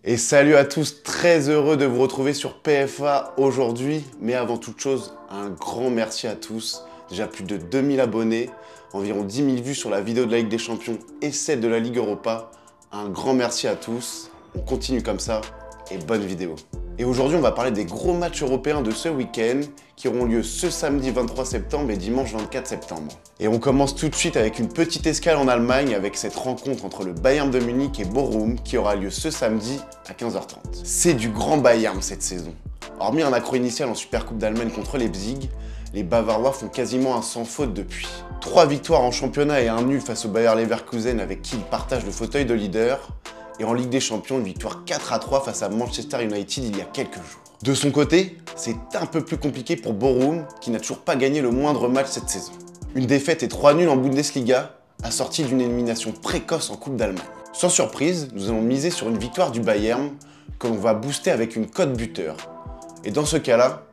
Et salut à tous, très heureux de vous retrouver sur PFA aujourd'hui. Mais avant toute chose, un grand merci à tous. Déjà plus de 2000 abonnés, environ 10 000 vues sur la vidéo de la Ligue des Champions et celle de la Ligue Europa. Un grand merci à tous. On continue comme ça et bonne vidéo. Et aujourd'hui, on va parler des gros matchs européens de ce week-end qui auront lieu ce samedi 23 septembre et dimanche 24 septembre. Et on commence tout de suite avec une petite escale en Allemagne avec cette rencontre entre le Bayern de Munich et Bochum qui aura lieu ce samedi à 15h30. C'est du grand Bayern cette saison. Hormis un accroc initial en Supercoupe d'Allemagne contre Leipzig, les Bavarois font quasiment un sans faute depuis. 3 victoires en championnat et un nul face au Bayer Leverkusen avec qui ils partagent le fauteuil de leader. Et en Ligue des Champions, une victoire 4-3 face à Manchester United il y a quelques jours. De son côté, c'est un peu plus compliqué pour Bochum, qui n'a toujours pas gagné le moindre match cette saison. Une défaite et 3 nuls en Bundesliga, assortie d'une élimination précoce en Coupe d'Allemagne. Sans surprise, nous allons miser sur une victoire du Bayern, que l'on va booster avec une cote buteur. Et dans ce cas-là,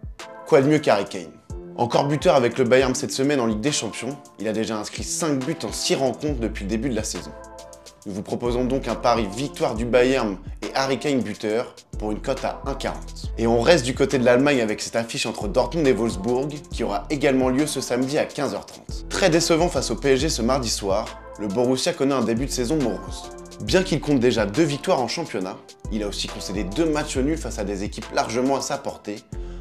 quoi de mieux qu'Harry Kane? Encore buteur avec le Bayern cette semaine en Ligue des Champions, il a déjà inscrit 5 buts en 6 rencontres depuis le début de la saison. Nous vous proposons donc un pari victoire du Bayern et Harry Kane buteur pour une cote à 1,40. Et on reste du côté de l'Allemagne avec cette affiche entre Dortmund et Wolfsburg qui aura également lieu ce samedi à 15h30. Très décevant face au PSG ce mardi soir, le Borussia connaît un début de saison morose. Bien qu'il compte déjà 2 victoires en championnat, il a aussi concédé 2 matchs nuls face à des équipes largement à sa portée,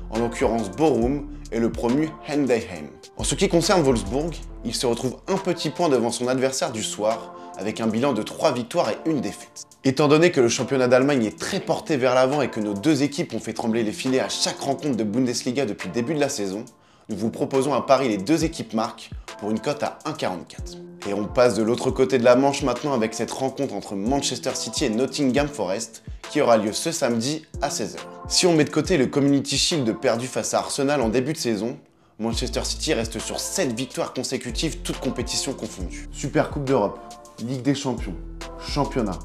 en l'occurrence Bochum et le promu Heidenheim. En ce qui concerne Wolfsburg, il se retrouve un petit point devant son adversaire du soir, avec un bilan de 3 victoires et 1 défaite. Étant donné que le championnat d'Allemagne est très porté vers l'avant et que nos deux équipes ont fait trembler les filets à chaque rencontre de Bundesliga depuis le début de la saison, nous vous proposons un pari les deux équipes marquent pour une cote à 1,44. Et on passe de l'autre côté de la Manche maintenant avec cette rencontre entre Manchester City et Nottingham Forest qui aura lieu ce samedi à 16h. Si on met de côté le Community Shield perdu face à Arsenal en début de saison, Manchester City reste sur 7 victoires consécutives, toutes compétitions confondues. Supercoupe d'Europe, Ligue des Champions, Championnat.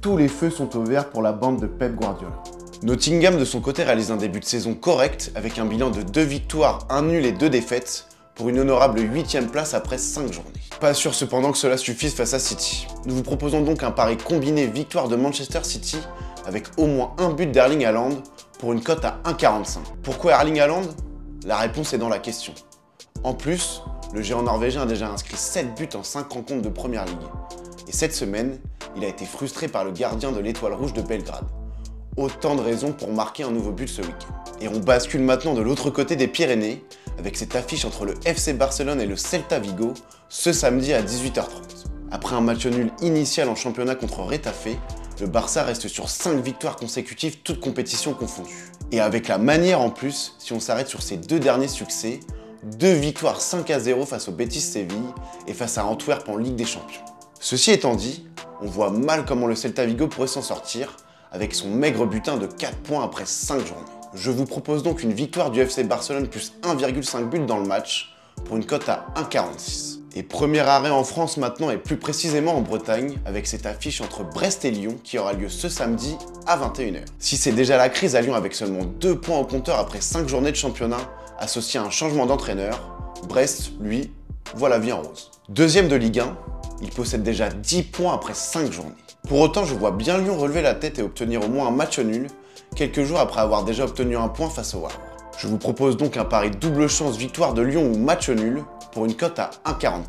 Tous les feux sont au vert pour la bande de Pep Guardiola. Nottingham de son côté réalise un début de saison correct avec un bilan de 2 victoires, 1 nul et 2 défaites pour une honorable 8e place après 5 journées. Pas sûr cependant que cela suffise face à City. Nous vous proposons donc un pari combiné victoire de Manchester City avec au moins un but d'Erling Haaland pour une cote à 1,45. Pourquoi Erling Haaland? La réponse est dans la question. En plus, le géant norvégien a déjà inscrit 7 buts en 5 rencontres de Première Ligue. Et cette semaine, il a été frustré par le gardien de l'Étoile Rouge de Belgrade. Autant de raisons pour marquer un nouveau but ce week-end. Et on bascule maintenant de l'autre côté des Pyrénées, avec cette affiche entre le FC Barcelone et le Celta Vigo, ce samedi à 18h30. Après un match nul initial en championnat contre Retafe, le Barça reste sur 5 victoires consécutives, toutes compétitions confondues. Et avec la manière en plus, si on s'arrête sur ces 2 derniers succès, 2 victoires 5-0 face au Betis Séville et face à Antwerp en Ligue des Champions. Ceci étant dit, on voit mal comment le Celta Vigo pourrait s'en sortir avec son maigre butin de 4 points après 5 journées. Je vous propose donc une victoire du FC Barcelone plus 1,5 but dans le match pour une cote à 1,46. Et premier arrêt en France maintenant et plus précisément en Bretagne avec cette affiche entre Brest et Lyon qui aura lieu ce samedi à 21h. Si c'est déjà la crise à Lyon avec seulement 2 points au compteur après 5 journées de championnat associé à un changement d'entraîneur, Brest, lui, voit la vie en rose. Deuxième de Ligue 1, il possède déjà 10 points après 5 journées. Pour autant, je vois bien Lyon relever la tête et obtenir au moins un match nul, quelques jours après avoir déjà obtenu un point face au Havre. Je vous propose donc un pari double chance victoire de Lyon ou match nul pour une cote à 1,44.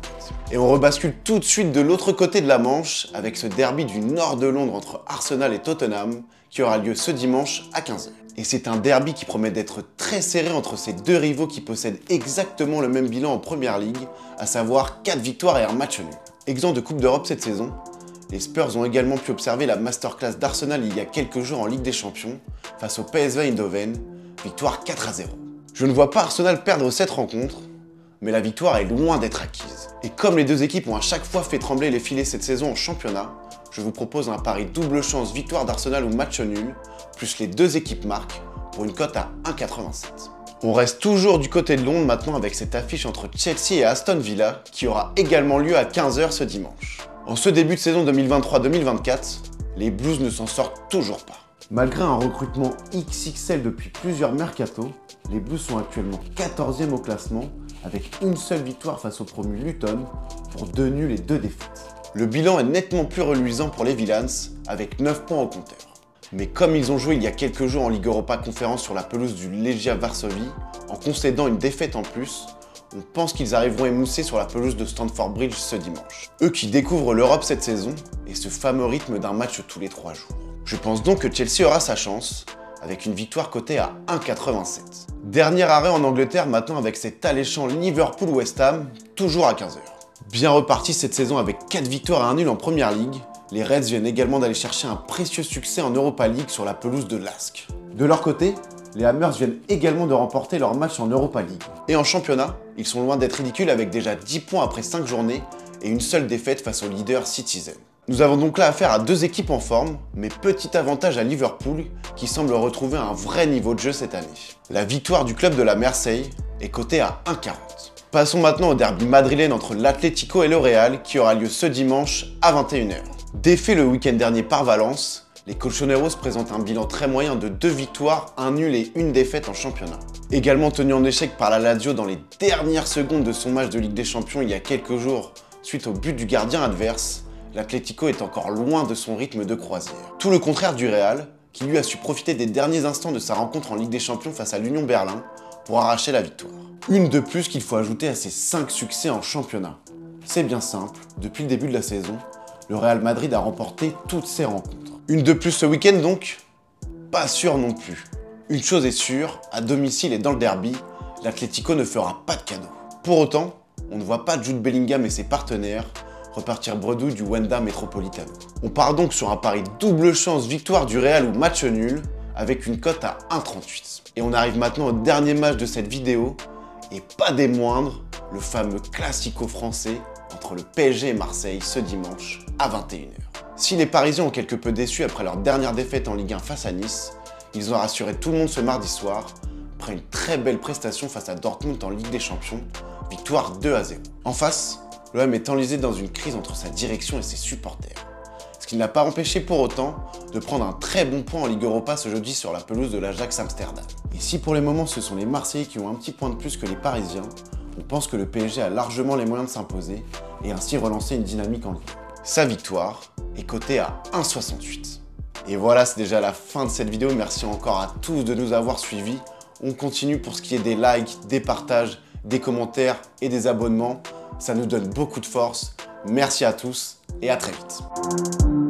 Et on rebascule tout de suite de l'autre côté de la Manche avec ce derby du nord de Londres entre Arsenal et Tottenham qui aura lieu ce dimanche à 15h. Et c'est un derby qui promet d'être très serré entre ces deux rivaux qui possèdent exactement le même bilan en Première Ligue, à savoir 4 victoires et un match nul. Exempt de Coupe d'Europe cette saison, les Spurs ont également pu observer la masterclass d'Arsenal il y a quelques jours en Ligue des Champions face au PSV Eindhoven, victoire 4-0. Je ne vois pas Arsenal perdre cette rencontre, mais la victoire est loin d'être acquise. Et comme les deux équipes ont à chaque fois fait trembler les filets cette saison en championnat, je vous propose un pari double chance victoire d'Arsenal ou match nul, plus les deux équipes marquent, pour une cote à 1,87. On reste toujours du côté de Londres maintenant avec cette affiche entre Chelsea et Aston Villa, qui aura également lieu à 15h ce dimanche. En ce début de saison 2023-2024, les Blues ne s'en sortent toujours pas. Malgré un recrutement XXL depuis plusieurs mercatos, les Blues sont actuellement 14e au classement, avec une seule victoire face au promu Luton, pour 2 nuls et 2 défaites. Le bilan est nettement plus reluisant pour les Villains, avec 9 points au compteur. Mais comme ils ont joué il y a quelques jours en Ligue Europa Conférence sur la pelouse du Legia Varsovie, en concédant une défaite en plus, on pense qu'ils arriveront émoussés sur la pelouse de Stamford Bridge ce dimanche. Eux qui découvrent l'Europe cette saison et ce fameux rythme d'un match tous les 3 jours. Je pense donc que Chelsea aura sa chance, avec une victoire cotée à 1,87. Dernier arrêt en Angleterre maintenant avec cet alléchant Liverpool-West Ham, toujours à 15h. Bien repartis cette saison avec 4 victoires et 1 nul en Première Ligue, les Reds viennent également d'aller chercher un précieux succès en Europa League sur la pelouse de Lask. De leur côté, les Hammers viennent également de remporter leur match en Europa League. Et en championnat, ils sont loin d'être ridicules avec déjà 10 points après 5 journées et une seule défaite face au leader Citizen. Nous avons donc là affaire à 2 équipes en forme, mais petit avantage à Liverpool qui semble retrouver un vrai niveau de jeu cette année. La victoire du club de la Marseille est cotée à 1,40. Passons maintenant au derby madrilène entre l'Atlético et le Real qui aura lieu ce dimanche à 21h. Défait le week-end dernier par Valence, les Colchoneros présentent un bilan très moyen de 2 victoires, 1 nul et 1 défaite en championnat. Également tenu en échec par la Lazio dans les dernières secondes de son match de Ligue des Champions il y a quelques jours suite au but du gardien adverse, l'Atlético est encore loin de son rythme de croisière. Tout le contraire du Real, qui lui a su profiter des derniers instants de sa rencontre en Ligue des Champions face à l'Union Berlin pour arracher la victoire. Une de plus qu'il faut ajouter à ses 5 succès en championnat. C'est bien simple, depuis le début de la saison, le Real Madrid a remporté toutes ses rencontres. Une de plus ce week-end donc? Pas sûr non plus. Une chose est sûre, à domicile et dans le derby, l'Atlético ne fera pas de cadeau. Pour autant, on ne voit pas Jude Bellingham et ses partenaires repartir bredouille du Wanda Metropolitano. On part donc sur un pari double chance victoire du Real ou match nul, avec une cote à 1,38. Et on arrive maintenant au dernier match de cette vidéo, et pas des moindres, le fameux classico français entre le PSG et Marseille ce dimanche à 21h. Si les Parisiens ont quelque peu déçus après leur dernière défaite en Ligue 1 face à Nice, ils ont rassuré tout le monde ce mardi soir, après une très belle prestation face à Dortmund en Ligue des Champions, victoire 2-0. En face, l'OM est enlisé dans une crise entre sa direction et ses supporters, ce qui ne l'a pas empêché pour autant de prendre un très bon point en Ligue Europa ce jeudi sur la pelouse de l'Ajax Amsterdam. Et si pour le moment ce sont les Marseillais qui ont un petit point de plus que les Parisiens, on pense que le PSG a largement les moyens de s'imposer et ainsi relancer une dynamique en Ligue. Sa victoire est cotée à 1,68. Et voilà, c'est déjà la fin de cette vidéo. Merci encore à tous de nous avoir suivis. On continue pour ce qui est des likes, des partages, des commentaires et des abonnements. Ça nous donne beaucoup de force. Merci à tous et à très vite.